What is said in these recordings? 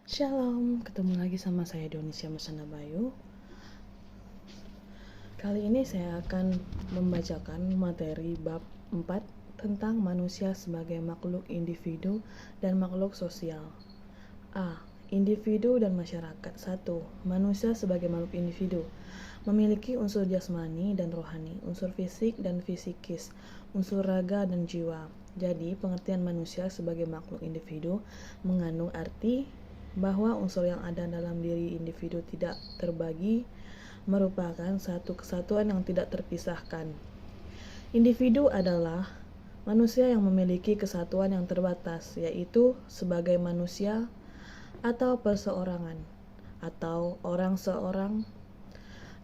Shalom, ketemu lagi sama saya Dionisya Masana Bayu. Kali ini saya akan membacakan materi bab 4 tentang manusia sebagai makhluk individu dan makhluk sosial. A. Individu dan masyarakat. 1. Manusia sebagai makhluk individu memiliki unsur jasmani dan rohani, unsur fisik dan fisikis, unsur raga dan jiwa. Jadi, pengertian manusia sebagai makhluk individu mengandung arti bahwa unsur yang ada dalam diri individu tidak terbagi, merupakan satu kesatuan yang tidak terpisahkan. Individu adalah manusia yang memiliki kesatuan yang terbatas, yaitu sebagai manusia atau perseorangan, atau orang seorang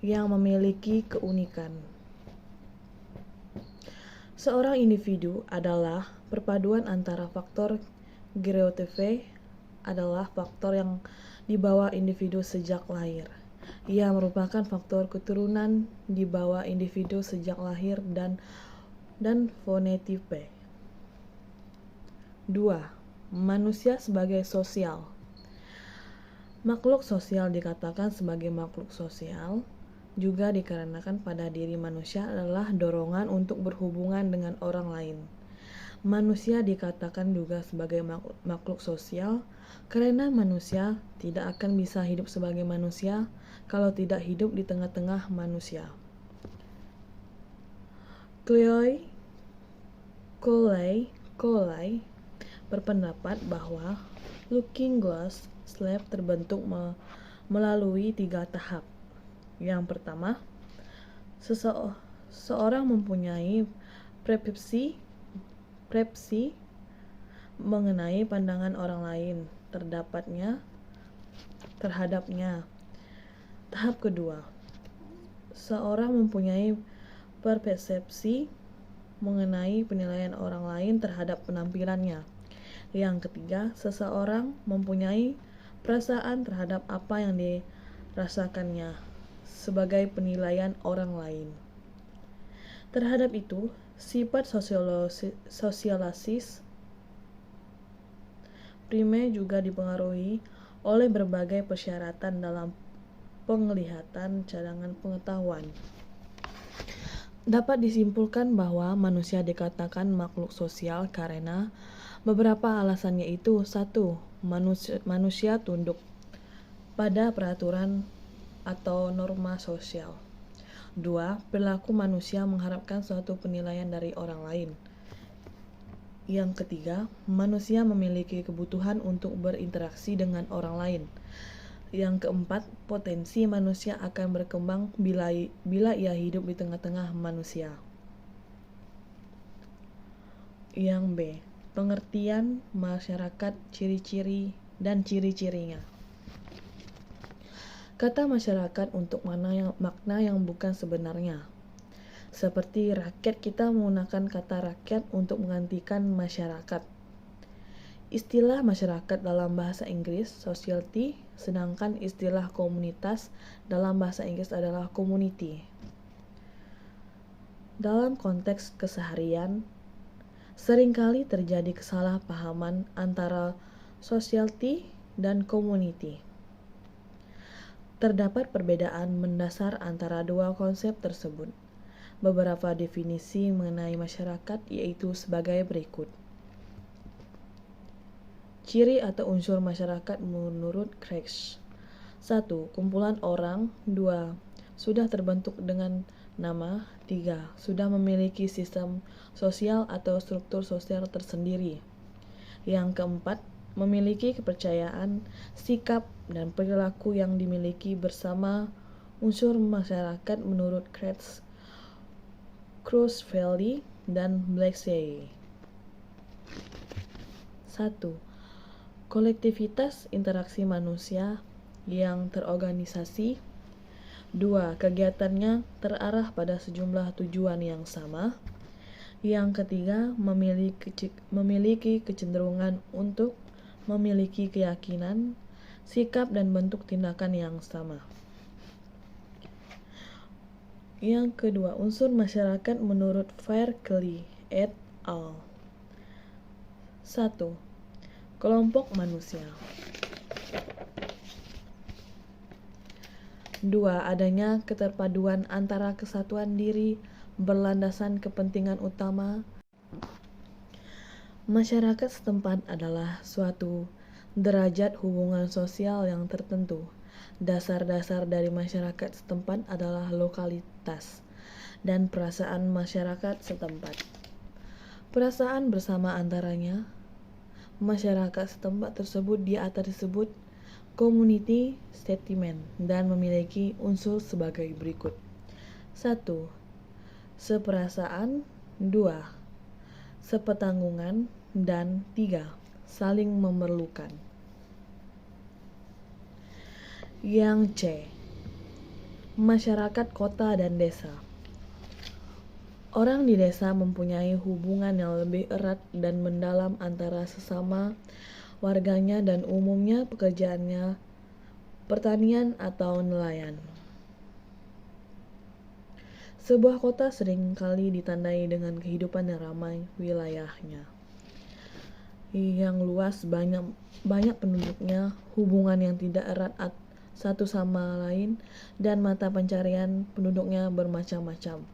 yang memiliki keunikan. Seorang individu adalah perpaduan antara faktor genotipe adalah faktor yang dibawa individu sejak lahir. Ia merupakan faktor keturunan dibawa individu sejak lahir dan phenotipe. 2. Manusia sebagai sosial. Makhluk sosial dikatakan sebagai makhluk sosial juga dikarenakan pada diri manusia adalah dorongan untuk berhubungan dengan orang lain. Manusia dikatakan juga sebagai makhluk sosial karena manusia tidak akan bisa hidup sebagai manusia kalau tidak hidup di tengah-tengah manusia. Coley berpendapat bahwa looking glass slab terbentuk melalui 3 tahap. Yang pertama, seorang mempunyai persepsi mengenai pandangan orang lain terhadapnya. Tahap kedua, seorang mempunyai persepsi mengenai penilaian orang lain terhadap penampilannya. Yang ketiga, seseorang mempunyai perasaan terhadap apa yang dirasakannya sebagai penilaian orang lain. Terhadap itu, sifat sosialisis prime juga dipengaruhi oleh berbagai persyaratan dalam penglihatan cadangan pengetahuan. Dapat disimpulkan bahwa manusia dikatakan makhluk sosial karena beberapa alasan, yaitu 1. Manusia tunduk pada peraturan atau norma sosial. 2. Perilaku manusia mengharapkan suatu penilaian dari orang lain. Yang ketiga, manusia memiliki kebutuhan untuk berinteraksi dengan orang lain. Yang keempat, potensi manusia akan berkembang bila ia hidup di tengah-tengah manusia. Yang B. Pengertian masyarakat, ciri-ciri dan ciri-cirinya. Kata masyarakat untuk makna yang bukan sebenarnya. Seperti rakyat, kita menggunakan kata rakyat untuk menggantikan masyarakat. Istilah masyarakat dalam bahasa Inggris society, sedangkan istilah komunitas dalam bahasa Inggris adalah community. Dalam konteks keseharian, seringkali terjadi kesalahpahaman antara society dan community. Terdapat perbedaan mendasar antara dua konsep tersebut. Beberapa definisi mengenai masyarakat yaitu sebagai berikut. Ciri atau unsur masyarakat menurut Craig. 1. Kumpulan orang. 2. Sudah terbentuk dengan nama. 3. Sudah memiliki sistem sosial atau struktur sosial tersendiri. Yang keempat, memiliki kepercayaan, sikap, dan perilaku yang dimiliki bersama. Unsur masyarakat menurut Creutzfeldt dan Blakeslee. 1. Kolektivitas interaksi manusia yang terorganisasi. 2. Kegiatannya terarah pada sejumlah tujuan yang sama. Yang ketiga, memiliki kecenderungan untuk memiliki keyakinan, sikap, dan bentuk tindakan yang sama. Yang kedua, unsur masyarakat menurut Fairclough et al. 1. Kelompok manusia. 2. Adanya keterpaduan antara kesatuan diri berlandasan kepentingan utama masyarakat setempat adalah suatu derajat hubungan sosial yang tertentu. Dasar-dasar dari masyarakat setempat adalah lokalitas dan perasaan masyarakat setempat. Perasaan bersama antaranya masyarakat setempat tersebut di atas disebut community sentiment dan memiliki unsur sebagai berikut. 1. Seperasaan. 2. Sepetanggungan. Dan 3. Saling memerlukan. Yang C. Masyarakat kota dan desa. Orang di desa mempunyai hubungan yang lebih erat dan mendalam antara sesama warganya dan umumnya pekerjaannya pertanian atau nelayan. Sebuah kota seringkali ditandai dengan kehidupan yang ramai wilayahnya, yang luas, banyak penduduknya, hubungan yang tidak erat satu sama lain, dan mata pencarian penduduknya bermacam-macam.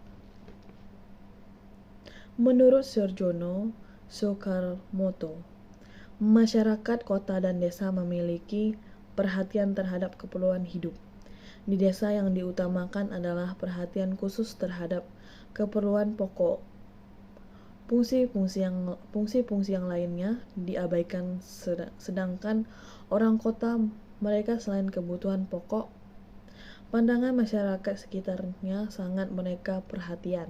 Menurut Surjono Soekarmoto, masyarakat kota dan desa memiliki perhatian terhadap keperluan hidup. Di desa yang diutamakan adalah perhatian khusus terhadap keperluan pokok. Fungsi-fungsi yang lainnya diabaikan, sedangkan orang kota mereka selain kebutuhan pokok, pandangan masyarakat sekitarnya sangat mereka perhatikan.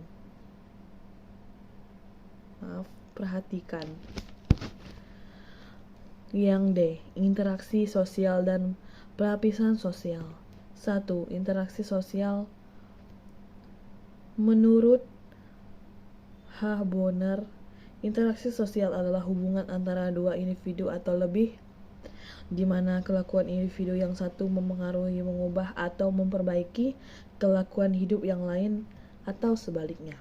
Yang D. Interaksi sosial dan pelapisan sosial. 1. Interaksi sosial. Menurut H. Bonner, interaksi sosial adalah hubungan antara dua individu atau lebih, di mana kelakuan individu yang satu memengaruhi, mengubah, atau memperbaiki kelakuan hidup yang lain, atau sebaliknya.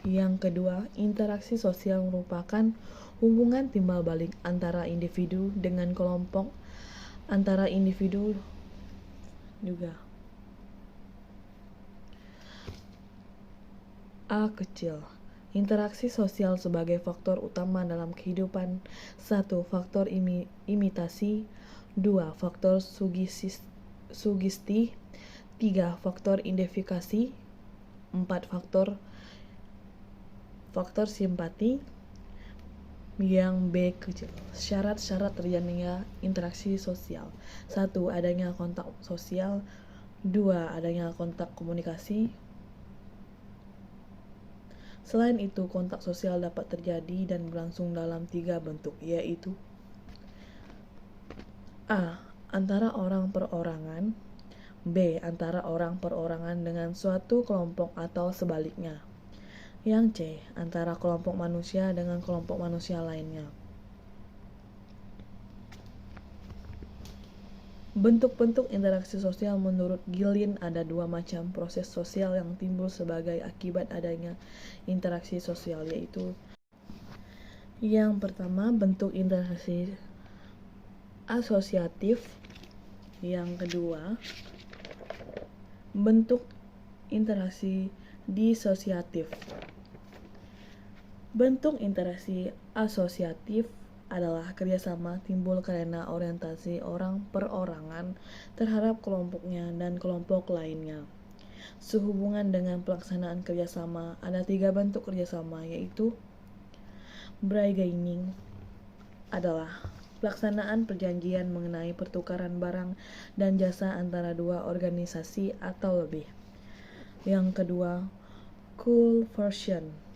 Yang kedua, interaksi sosial merupakan hubungan timbal balik antara individu dengan kelompok, antara individu juga. A. Kecil. Interaksi sosial sebagai faktor utama dalam kehidupan. 1. Faktor imitasi. 2. Faktor sugesti. 3. Faktor identifikasi. 4. Faktor simpati. Yang B. Kecil. Syarat-syarat terjadinya interaksi sosial. 1. Adanya kontak sosial. 2. Adanya kontak komunikasi. Selain itu, kontak sosial dapat terjadi dan berlangsung dalam 3 bentuk, yaitu A. Antara orang perorangan. B. Antara orang perorangan dengan suatu kelompok atau sebaliknya. Yang C. Antara kelompok manusia dengan kelompok manusia lainnya. Bentuk-bentuk interaksi sosial menurut Gillian ada 2 macam proses sosial yang timbul sebagai akibat adanya interaksi sosial, yaitu yang pertama bentuk interaksi asosiatif, yang kedua bentuk interaksi disosiatif. Bentuk interaksi asosiatif adalah kerjasama timbul karena orientasi orang perorangan terhadap kelompoknya dan kelompok lainnya. Sehubungan dengan pelaksanaan kerjasama, ada 3 bentuk kerjasama, yaitu bargaining adalah pelaksanaan perjanjian mengenai pertukaran barang dan jasa antara 2 organisasi atau lebih. Yang kedua, coercion,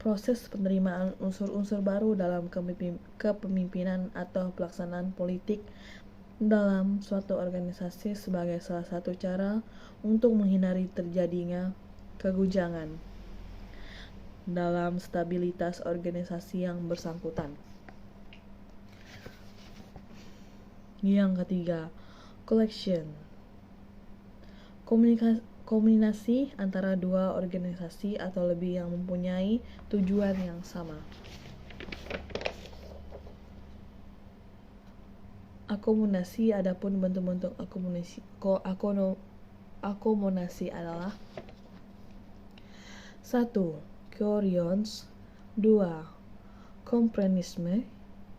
proses penerimaan unsur-unsur baru dalam kepemimpinan atau pelaksanaan politik dalam suatu organisasi sebagai salah satu cara untuk menghindari terjadinya keguncangan dalam stabilitas organisasi yang bersangkutan. Yang ketiga, coalition, kombinasi antara 2 organisasi atau lebih yang mempunyai tujuan yang sama. akomodasi. Adapun bentuk-bentuk akomodasi adalah 1. Curions, 2. Komprenisme,